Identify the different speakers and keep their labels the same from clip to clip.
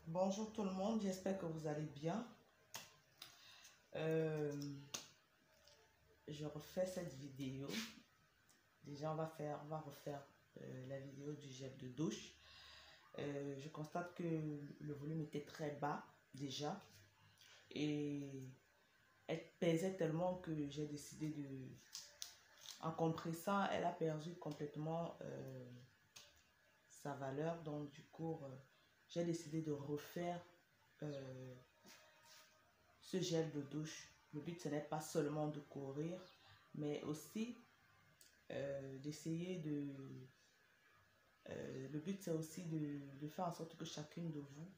Speaker 1: Bonjour tout le monde, j'espère que vous allez bien. Je refais cette vidéo. Déjà, on va refaire la vidéo du gel de douche. Je constate que le volume était très bas déjà et elle pesait tellement que j'ai décidé de... En compressant, elle a perdu complètement sa valeur. Donc du coup, j'ai décidé de refaire ce gel de douche. Le but, ce n'est pas seulement de courir, mais aussi d'essayer de... le but, c'est aussi de faire en sorte que chacune de vous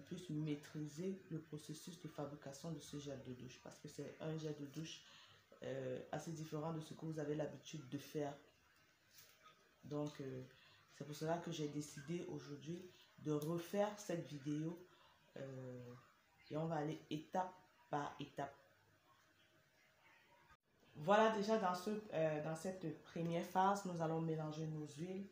Speaker 1: puisse maîtriser le processus de fabrication de ce gel de douche. Parce que c'est un gel de douche assez différent de ce que vous avez l'habitude de faire. Donc, c'est pour cela que j'ai décidé aujourd'hui de refaire cette vidéo et on va aller étape par étape. Voilà, déjà dans cette première phase, nous allons mélanger nos huiles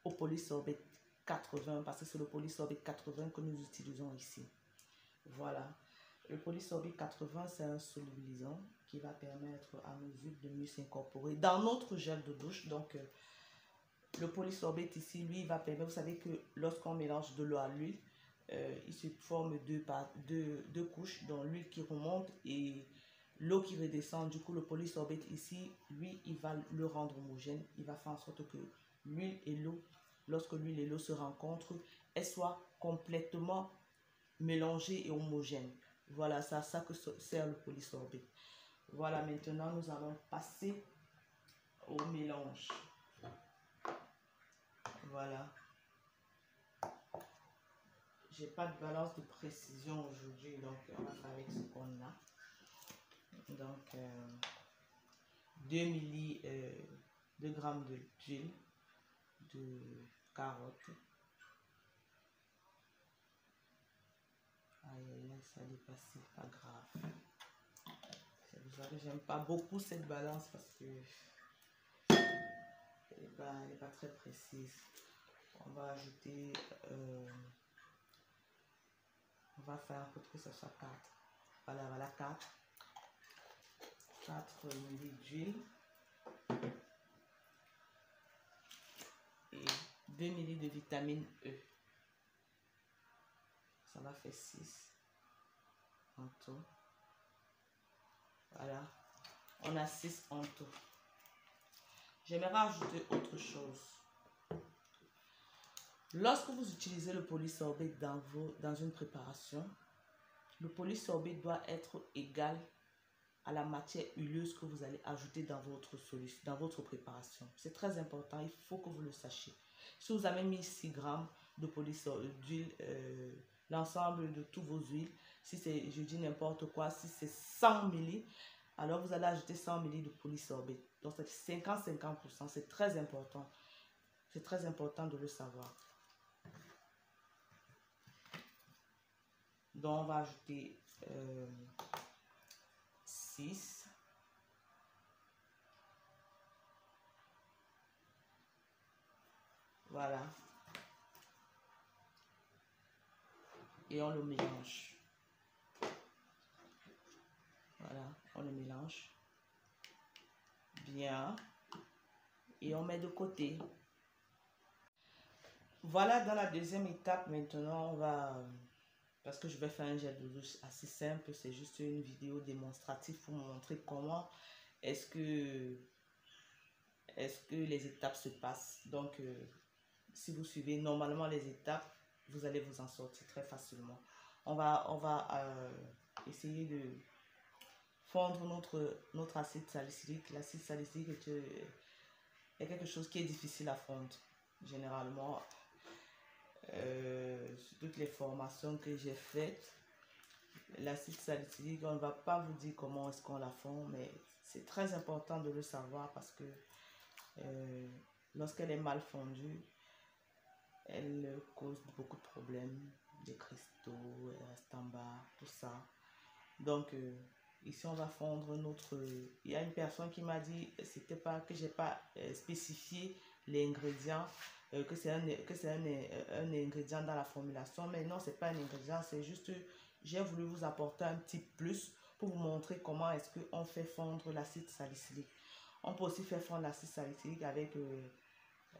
Speaker 1: au polysorbate 80 parce que c'est le polysorbate 80 que nous utilisons ici. Voilà. Le polysorbate 80, c'est un solubilisant qui va permettre à nos huiles de mieux s'incorporer dans notre gel de douche. Donc, le polysorbate ici, lui, va permettre, vous savez que lorsqu'on mélange de l'eau à l'huile, il se forme deux couches, dans l'huile qui remonte et l'eau qui redescend. Du coup, le polysorbate ici, lui, il va le rendre homogène. Il va faire en sorte que l'huile et l'eau, lorsque l'huile et l'eau se rencontrent, elles soient complètement mélangées et homogènes. Voilà, c'est à ça que sert le polysorbate. Voilà, maintenant, nous allons passer au mélange. Voilà. J'ai pas de balance de précision aujourd'hui, donc on va faire avec ce qu'on a. Donc, 2 grammes d'huile de carotte. Aïe, aïe, ça a dépassé, pas grave. C'est pour ça que j'aime pas beaucoup cette balance parce que elle est pas très précise. On va ajouter, on va faire un peu que ça soit 4. Voilà, 4 ml d'huile et 2 ml de vitamine E. Ça va faire 6 en tout. Voilà, on a 6 en tout. J'aimerais ajouter autre chose. Lorsque vous utilisez le polysorbate dans une préparation, le polysorbate doit être égal à la matière huileuse que vous allez ajouter dans votre solution, dans votre préparation. C'est très important, il faut que vous le sachiez. Si vous avez mis 6 grammes de d'huile, l'ensemble de tous vos huiles, si c'est, je dis n'importe quoi, si c'est 100 ml, alors vous allez ajouter 100 ml de polysorbate. Donc c'est 50-50%, c'est très important. C'est très important de le savoir. Donc on va ajouter 6. Voilà. Et on le mélange. Voilà, on le mélange bien. Et on met de côté. Voilà, dans la deuxième étape, maintenant, on va... Parce que je vais faire un gel de douche assez simple. C'est juste une vidéo démonstrative pour vous montrer comment est-ce que les étapes se passent. Donc, si vous suivez normalement les étapes, vous allez vous en sortir très facilement. On va essayer de fondre notre acide salicylique. L'acide salicylique est quelque chose qui est difficile à fondre. Généralement, sur toutes les formations que j'ai faites, l'acide salicylique, on ne va pas vous dire comment est-ce qu'on la fond, mais c'est très important de le savoir parce que lorsqu'elle est mal fondue, elle cause beaucoup de problèmes, des cristaux, elle reste en bas, tout ça. Donc, ici, on va fondre notre... Il y a une personne qui m'a dit c'était pas que j'ai pas spécifié l'ingrédient, que c'est un ingrédient dans la formulation, mais non, c'est pas un ingrédient, c'est juste, j'ai voulu vous apporter un petit plus pour vous montrer comment est-ce qu'on fait fondre l'acide salicylique. On peut aussi faire fondre l'acide salicylique avec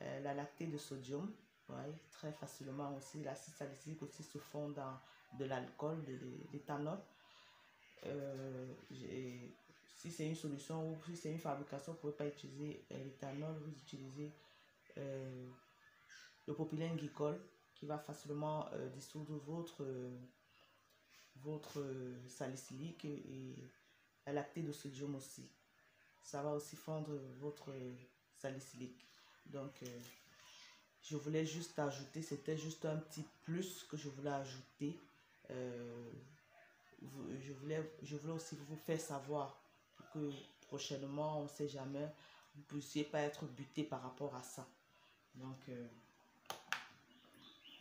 Speaker 1: la lactée de sodium, ouais, très facilement aussi. L'acide salicylique aussi se fond dans de l'alcool, de l'éthanol. Si c'est une solution ou si c'est une fabrication, vous ne pouvez pas utiliser l'éthanol, vous utilisez le propylène glycol qui va facilement dissoudre votre salicylique et la lactée de sodium aussi. Ça va aussi fondre votre salicylique. Donc, je voulais juste ajouter, c'était juste un petit plus que je voulais ajouter. Je voulais aussi vous faire savoir que prochainement, on ne sait jamais, vous ne puissiez pas être buté par rapport à ça. Donc,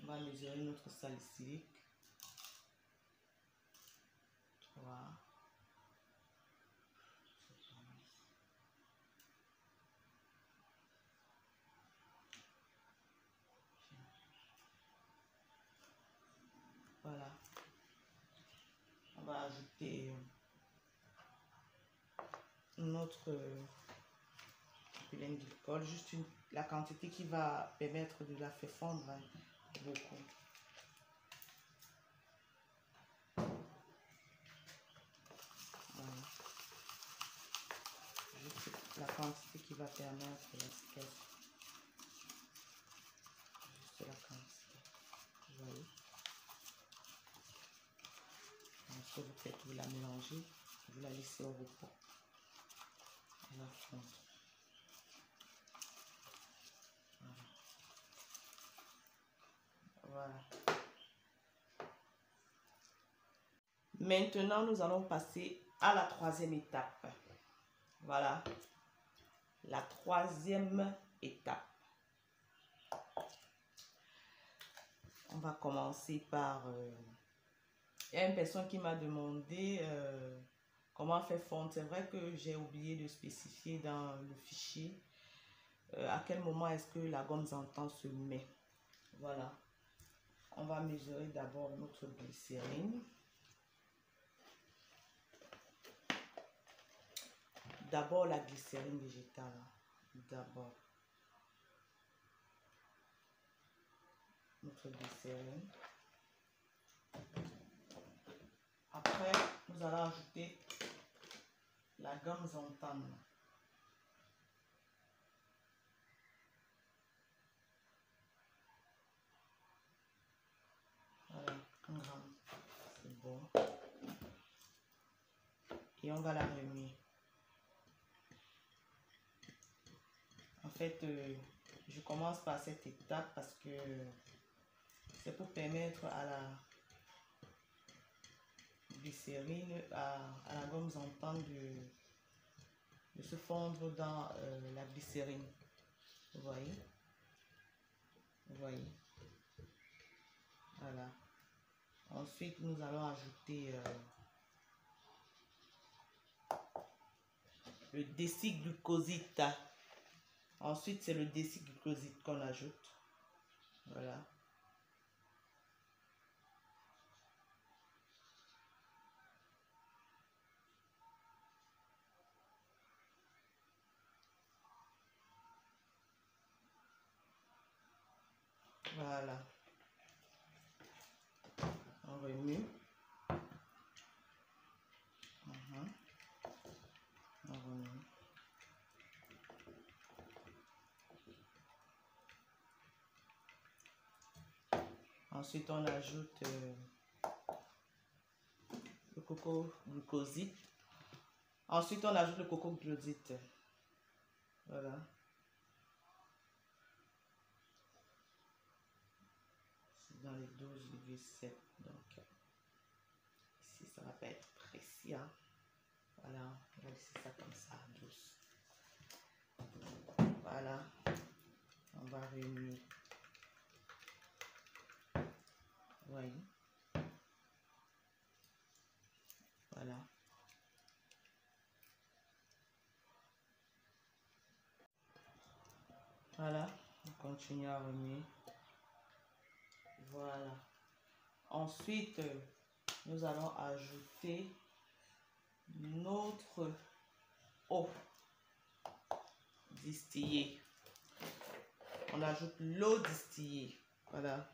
Speaker 1: on va mesurer notre salicylique. 3. Voilà. On va ajouter notre propylène glycol, juste la quantité qui va permettre de la faire fondre beaucoup. Voilà. Juste la quantité qui va permettre l'étiquette. Juste la quantité. Vous voyez. Ensuite, vous faites, vous la mélangez, vous la laissez au repos. Elle va fondre. Voilà. Maintenant, nous allons passer à la troisième étape. Voilà. La troisième étape. On va commencer par... il y a une personne qui m'a demandé comment faire fondre. C'est vrai que j'ai oublié de spécifier dans le fichier à quel moment est-ce que la gomme Zantan se met. Voilà. On va mesurer d'abord notre glycérine. D'abord la glycérine végétale. D'abord. Notre glycérine. Après, nous allons ajouter la gomme Zantan. Voilà, 1 gramme. C'est bon. Et on va la remuer. En fait, je commence par cette étape parce que c'est pour permettre à la glycérine, à la gomme Zantan de se fondre dans la glycérine. Vous voyez? Vous voyez? Voilà. Ensuite, nous allons ajouter le déciglucoside. Ensuite, c'est le déciglucoside qu'on ajoute. Voilà. Voilà. On remue. On remue. Ensuite, on ajoute le coco-glucoside. Ensuite, on ajoute le coco-glucoside. Voilà. C'est dans les 12,7. Donc, ici, ça va pas être précis. Hein. Voilà. On va laisser ça comme ça, 12. Voilà. On va remuer. Voyez. Voilà. Voilà, on continue à remuer. Voilà. Ensuite, nous allons ajouter notre eau distillée. On ajoute l'eau distillée. Voilà.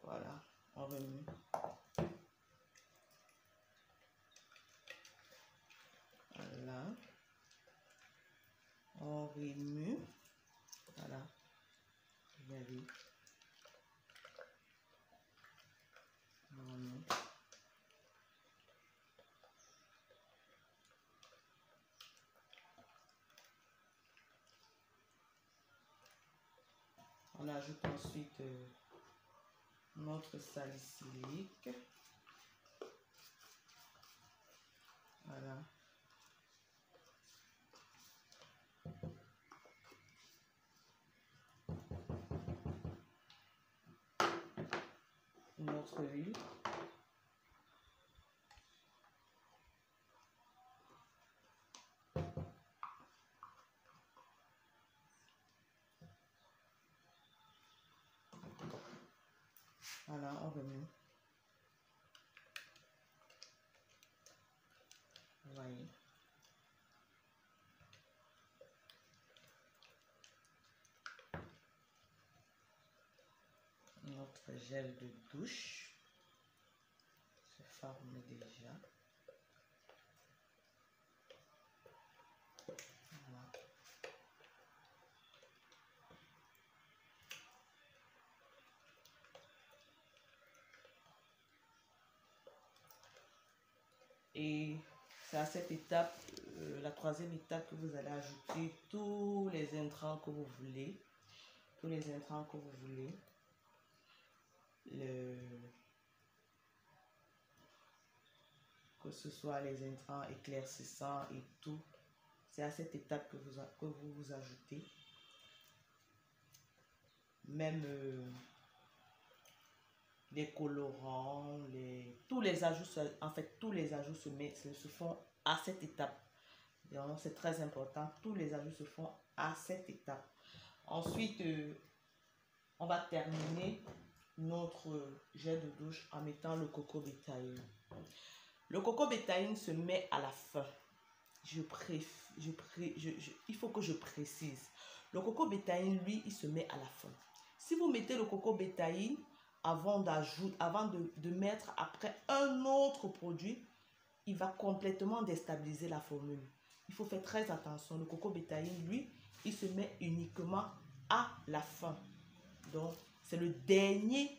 Speaker 1: Voilà, on remue. Voilà. On remue. Voilà. Regardez. On remue. On ajoute ensuite notre salicylique. Voilà. Notre huile. Voilà, on remue. Vous voyez. Notre gel de douche se forme déjà. Voilà. Et c'est à cette étape, la troisième étape, que vous allez ajouter tous les intrants que vous voulez. Tous les intrants que vous voulez. Que ce soit les intrants éclaircissants et tout. C'est à cette étape que vous ajoutez. Même les colorants, tous les ajouts, en fait, tous les ajouts se font à cette étape. C'est très important. Tous les ajouts se font à cette étape. Ensuite, on va terminer notre gel de douche en mettant le coco bétaïne. Le coco bétaïne se met à la fin. Il faut que je précise. Le coco bétaïne, lui, il se met à la fin. Si vous mettez le coco bétaïne avant de mettre après un autre produit, il va complètement déstabiliser la formule. Il faut faire très attention. Le coco bétaïne, lui, il se met uniquement à la fin. Donc, c'est le dernier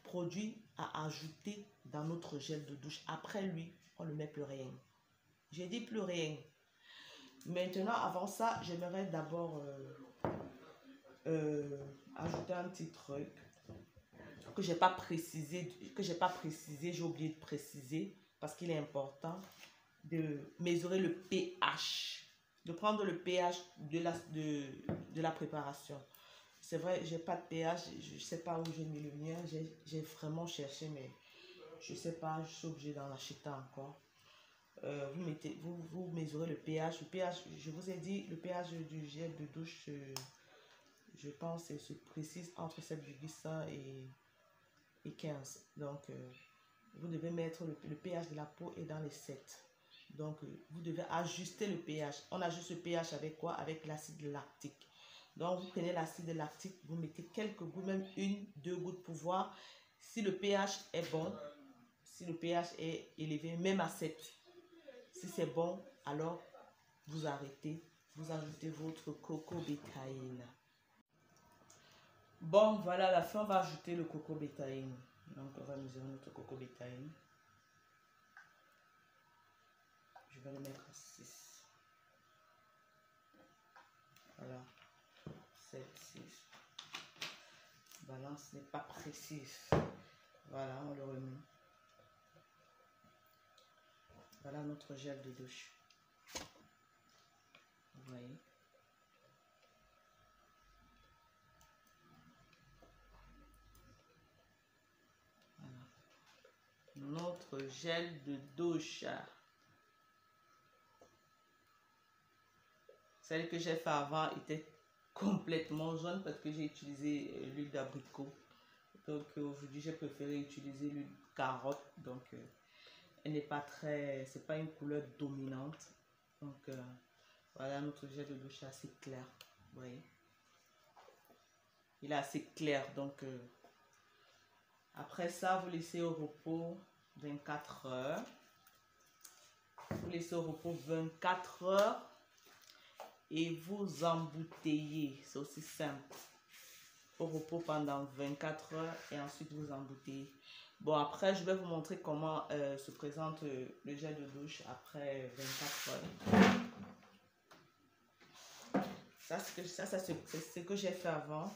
Speaker 1: produit à ajouter dans notre gel de douche. Après lui, on ne met plus rien. J'ai dit plus rien. Maintenant, avant ça, j'aimerais d'abord ajouter un petit truc que j'ai pas précisé, j'ai oublié de préciser parce qu'il est important de mesurer le pH, de prendre le pH de la préparation. C'est vrai, j'ai pas de pH, je sais pas où j'ai mis le mien, j'ai vraiment cherché, mais je sais pas, je suis obligée d'en acheter encore. Vous mesurez le pH. Le pH, je vous ai dit, le pH du gel de douche, je pense, se précise entre 7,5 et 15. Donc, vous devez mettre le pH de la peau est dans les 7. Donc, vous devez ajuster le pH. On ajuste le pH avec quoi? Avec l'acide lactique. Donc, vous prenez l'acide lactique, vous mettez quelques gouttes, même 1-2 gouttes pour voir si le pH est bon, si le pH est élevé, même à 7. Si c'est bon, alors vous arrêtez, vous ajoutez votre coco bétaïne. Bon, voilà, à la fin, on va ajouter le coco bétaïne. Donc, on va mesurer notre coco bétaïne. Je vais le mettre à 6. Voilà, 7, 6. Balance n'est pas précise. Voilà, on le remet. Voilà notre gel de douche. Vous voyez. Voilà. notre gel de douche. Celle que j'ai fait avant était complètement jaune parce que j'ai utilisé l'huile d'abricot. Donc aujourd'hui, j'ai préféré utiliser l'huile de carotte. Donc elle n'est pas très... c'est pas une couleur dominante. Donc voilà, notre gel de douche est assez clair. Vous voyez? Il est assez clair. Donc après ça, vous laissez au repos 24 heures. Vous laissez au repos 24 heures. Et vous embouteillez. C'est aussi simple. Au repos pendant 24 heures. Et ensuite vous embouteillez. Bon, après, je vais vous montrer comment se présente le gel de douche après 24 heures. Ça, c'est ce que j'ai fait avant.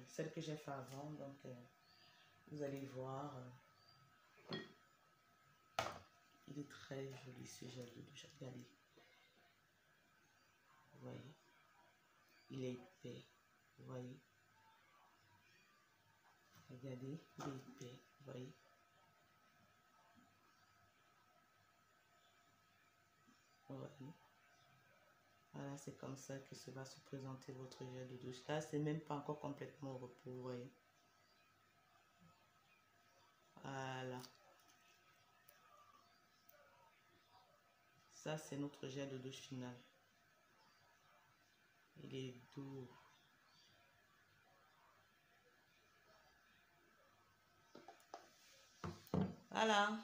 Speaker 1: Celle que j'ai fait avant. Donc, vous allez voir. Il est très joli ce gel de douche. Regardez. Vous voyez. Il est épais. Vous voyez. Regardez. Il est épais. Vous voyez. Vous voyez. Voilà, c'est comme ça que se va se présenter votre gel de douche. Là, c'est même pas encore complètement au repos, vous voyez. Voilà. Ça, c'est notre gel de douche final. Il est doux. Voilà.